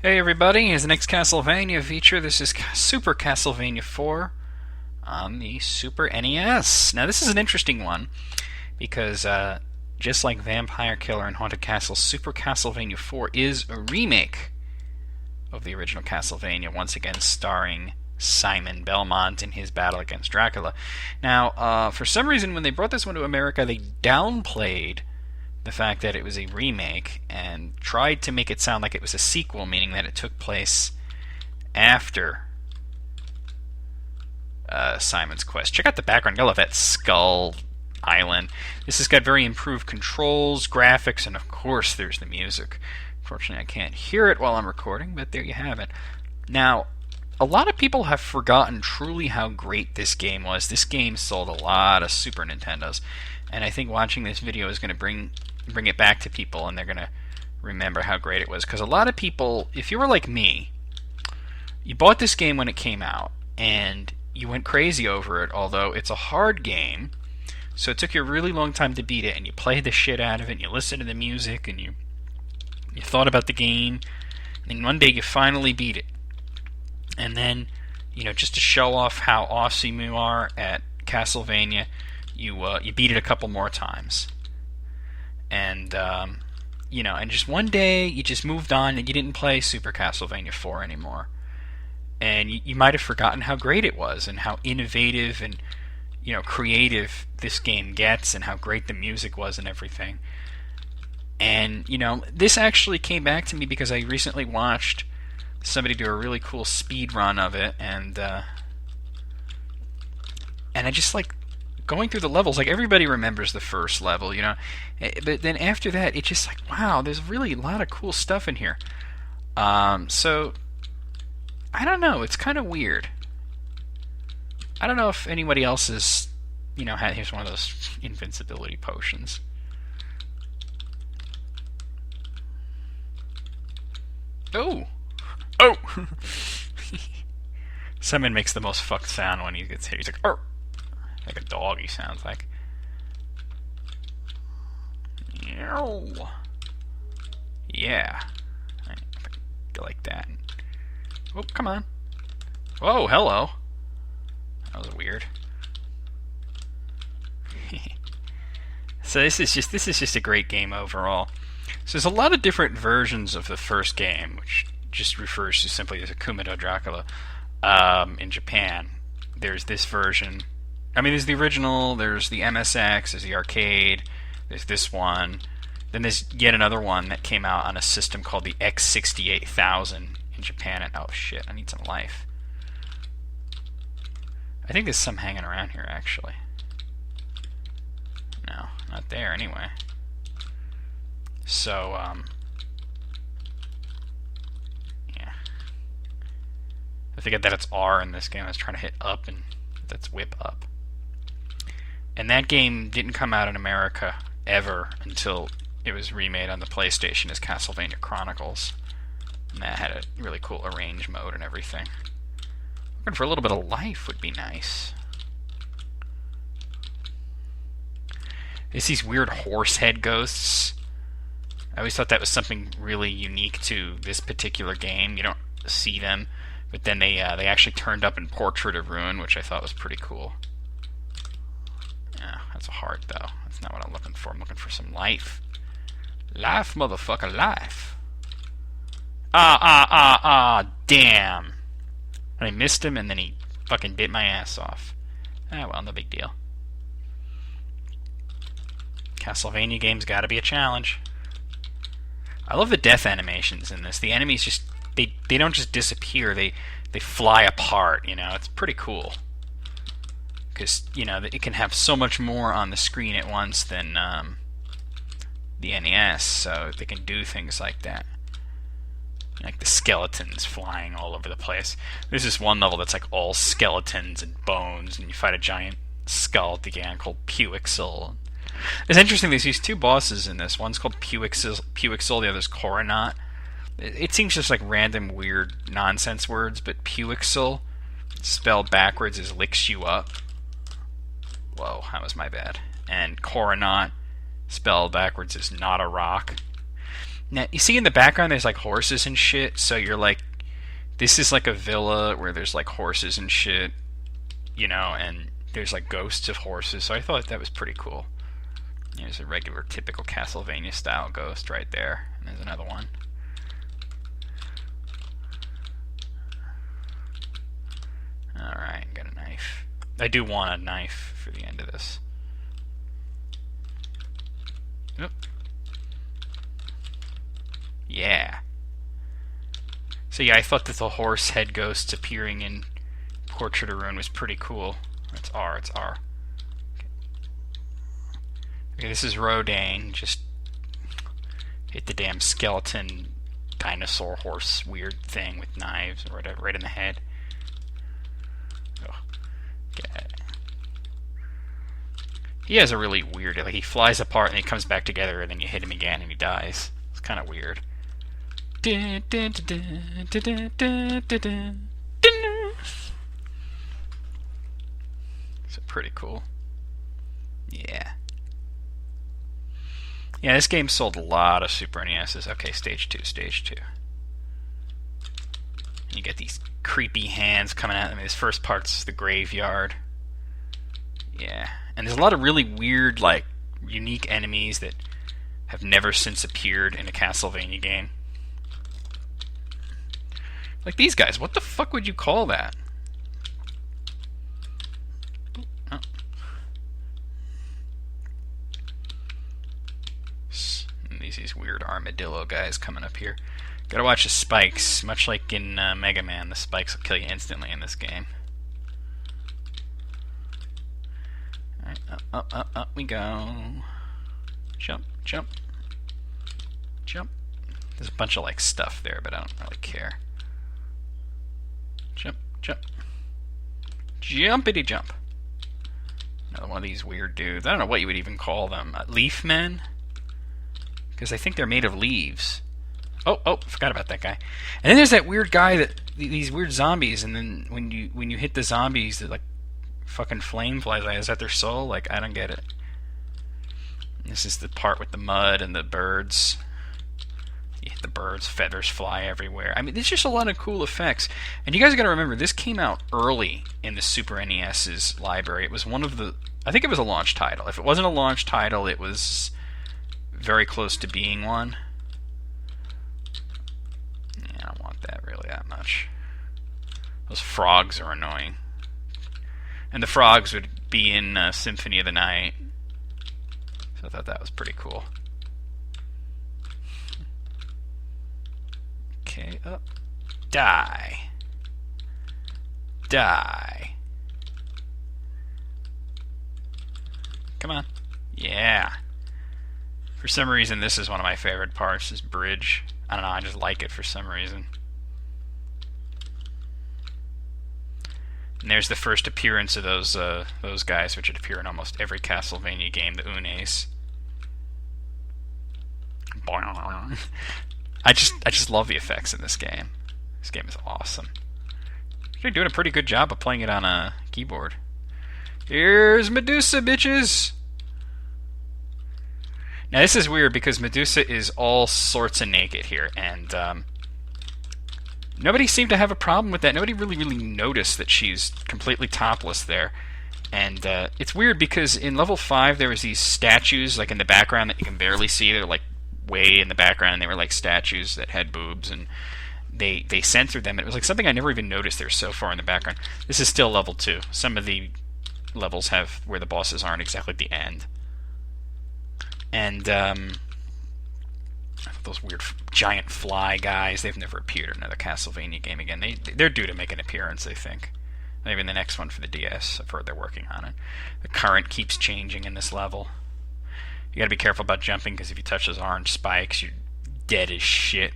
Hey everybody, here's the next CastleVania feature. This is Super CastleVania IV on the Super NES. Now this is an interesting one because just like Vampire Killer and Haunted Castle, Super CastleVania IV is a remake of the original Castlevania, once again starring Simon Belmont in his battle against Dracula. Now, for some reason when they brought this one to America, they downplayed the fact that it was a remake and tried to make it sound like it was a sequel, meaning that it took place after Simon's Quest. Check out the background. I love that skull island. This has got very improved controls, graphics, and of course there's the music. Unfortunately, I can't hear it while I'm recording, but there you have it. Now, a lot of people have forgotten truly how great this game was. This game sold a lot of Super Nintendos, and I think watching this video is going to bring it back to people, and they're going to remember how great it was. Because a lot of people, if you were like me, you bought this game when it came out, and you went crazy over it, although it's a hard game, so it took you a really long time to beat it, and you played the shit out of it, and you listened to the music, and you thought about the game, and then one day you finally beat it. And then, just to show off how awesome you are at Castlevania, you beat it a couple more times. And, and just one day you just moved on and you didn't play Super Castlevania IV anymore. And you might have forgotten how great it was and how innovative and, creative this game gets and how great the music was and everything. And, this actually came back to me because I recently watched somebody do a really cool speed run of it, and I just like going through the levels. Like, everybody remembers the first level, but then after that, it's just like, wow, there's really a lot of cool stuff in here. So I don't know, it's kind of weird. I don't know if anybody else is, here's one of those invincibility potions. Oh! Simon makes the most fucked sound when he gets hit. He's like, "Arr!" Like a dog, he sounds like. Yeah. Go like that. Oh, come on. Whoa, hello. That was weird. So this is just a great game overall. So there's a lot of different versions of the first game, which just refers to simply as Akumito Dracula. In Japan, there's this version. I mean, there's the original, there's the MSX, there's the arcade, there's this one. Then there's yet another one that came out on a system called the X68000 in Japan. And oh shit, I need some life. I think there's some hanging around here, actually. No, not there anyway. So, yeah. I forget that it's R in this game. I was trying to hit up, and that's whip up. And that game didn't come out in America ever until it was remade on the PlayStation as Castlevania Chronicles. And that had a really cool arrange mode and everything. Looking for a little bit of life would be nice. There's these weird horse head ghosts. I always thought that was something really unique to this particular game. You don't see them, but then they actually turned up in Portrait of Ruin, which I thought was pretty cool. Yeah, that's a heart, though. That's not what I'm looking for. I'm looking for some life. Life, motherfucker, life. Damn. I missed him, and then he fucking bit my ass off. Ah, well, no big deal. Castlevania games gotta be a challenge. I love the death animations in this. The enemies just, they don't just disappear, they fly apart, It's pretty cool. Because, it can have so much more on the screen at once than the NES, so they can do things like that. Like the skeletons flying all over the place. There's this one level that's like all skeletons and bones, and you fight a giant skull at the end called Puixil. It's interesting, there's these two bosses in this. One's called Puixil, the other's Coronat. It seems just like random weird nonsense words, but Puixil, spelled backwards, is licks you up. Whoa, that was my bad. And Coronat, spelled backwards, is not a rock. Now, you see in the background there's like horses and shit, so you're like, this is like a villa where there's like horses and shit, you know, and there's like ghosts of horses, so I thought that was pretty cool. There's a regular, typical Castlevania style ghost right there, and there's another one. Alright, got a knife. I do want a knife for the end of this. Oop. Yeah. So yeah, I thought that the horse head ghosts appearing in Portrait of Ruin was pretty cool. It's R, it's R. Okay, this is Rodan. Just hit the damn skeleton dinosaur horse weird thing with knives or whatever right in the head. Okay. He has a really weird, like he flies apart and he comes back together and then you hit him again and he dies. It's kind of weird. So pretty cool. Yeah. Yeah, this game sold a lot of Super NESs. Okay, stage 2, stage 2. You get these creepy hands coming out. I mean, this first part's the graveyard. Yeah. And there's a lot of really weird, like, unique enemies that have never since appeared in a Castlevania game. Like these guys. What the fuck would you call that? Oh. And these weird armadillo guys coming up here. Gotta watch the spikes. Much like in Mega Man, the spikes will kill you instantly in this game. Alright, up we go. Jump, jump, jump. There's a bunch of like stuff there, but I don't really care. Jump, jump. Jumpity jump. Another one of these weird dudes. I don't know what you would even call them. Leaf men? Because I think they're made of leaves. Oh, forgot about that guy. And then there's that weird guy that these weird zombies, and then when you hit the zombies, that like fucking flame flies. Is that their soul? Like, I don't get it. This is the part with the mud and the birds. You hit the birds, feathers fly everywhere. I mean, there's just a lot of cool effects. And you guys got to remember, this came out early in the Super NES's library. It was one of the... I think it was a launch title. If it wasn't a launch title, it was very close to being one. Yeah, I don't want that really that much. Those frogs are annoying. And the frogs would be in Symphony of the Night. So I thought that was pretty cool. Okay, up. Die. Die. Come on. Yeah. For some reason, this is one of my favorite parts, this bridge. I don't know, I just like it for some reason. And there's the first appearance of those guys, which would appear in almost every Castlevania game, the Unes. I just love the effects in this game. This game is awesome. You're doing a pretty good job of playing it on a keyboard. Here's Medusa, bitches! Now this is weird because Medusa is all sorts of naked here, and nobody seemed to have a problem with that. Nobody really noticed that she's completely topless there. And it's weird because in level 5 there was these statues like in the background that you can barely see. They're like way in the background, and they were like statues that had boobs, and they censored them. It was like something I never even noticed. They're so far in the background. This is still level 2. Some of the levels have where the bosses aren't exactly at the end. And those weird giant fly guys, they've never appeared in another Castlevania game again. They're due to make an appearance, I think. Maybe in the next one for the DS. I've heard they're working on it. The current keeps changing in this level. You gotta be careful about jumping, because if you touch those orange spikes, you're dead as shit.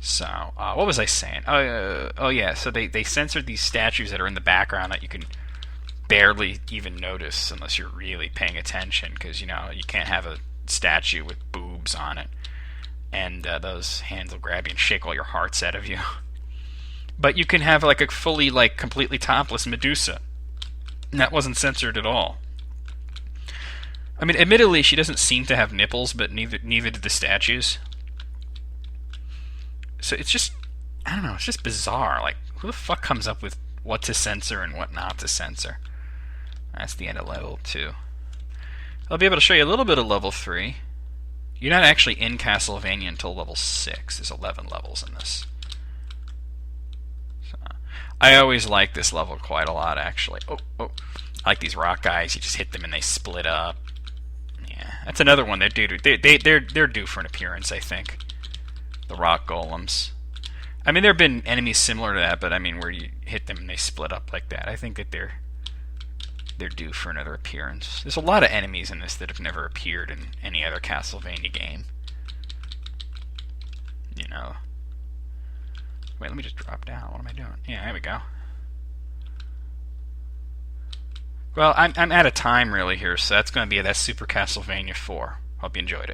So, what was I saying? Oh yeah, so they censored these statues that are in the background that you can barely even notice unless you're really paying attention, because, you know, you can't have a statue with boobs on it. And those hands will grab you and shake all your hearts out of you. But you can have, like, a fully, like, completely topless Medusa. And that wasn't censored at all. I mean, admittedly, she doesn't seem to have nipples, but neither do the statues. So it's just, I don't know, it's just bizarre. Like, who the fuck comes up with what to censor and what not to censor? That's the end of level 2. I'll be able to show you a little bit of level 3. You're not actually in Castlevania until level 6. There's 11 levels in this. So, I always like this level quite a lot, actually. I like these rock guys. You just hit them and they split up. Yeah, that's another one. They're due for an appearance, I think. The rock golems. I mean, there have been enemies similar to that, but I mean, where you hit them and they split up like that. I think that they're due for another appearance. There's a lot of enemies in this that have never appeared in any other Castlevania game. You know. Wait, let me just drop down. What am I doing? Yeah, there we go. Well, I'm out of time really here, so that's going to be Super Castlevania IV. Hope you enjoyed it.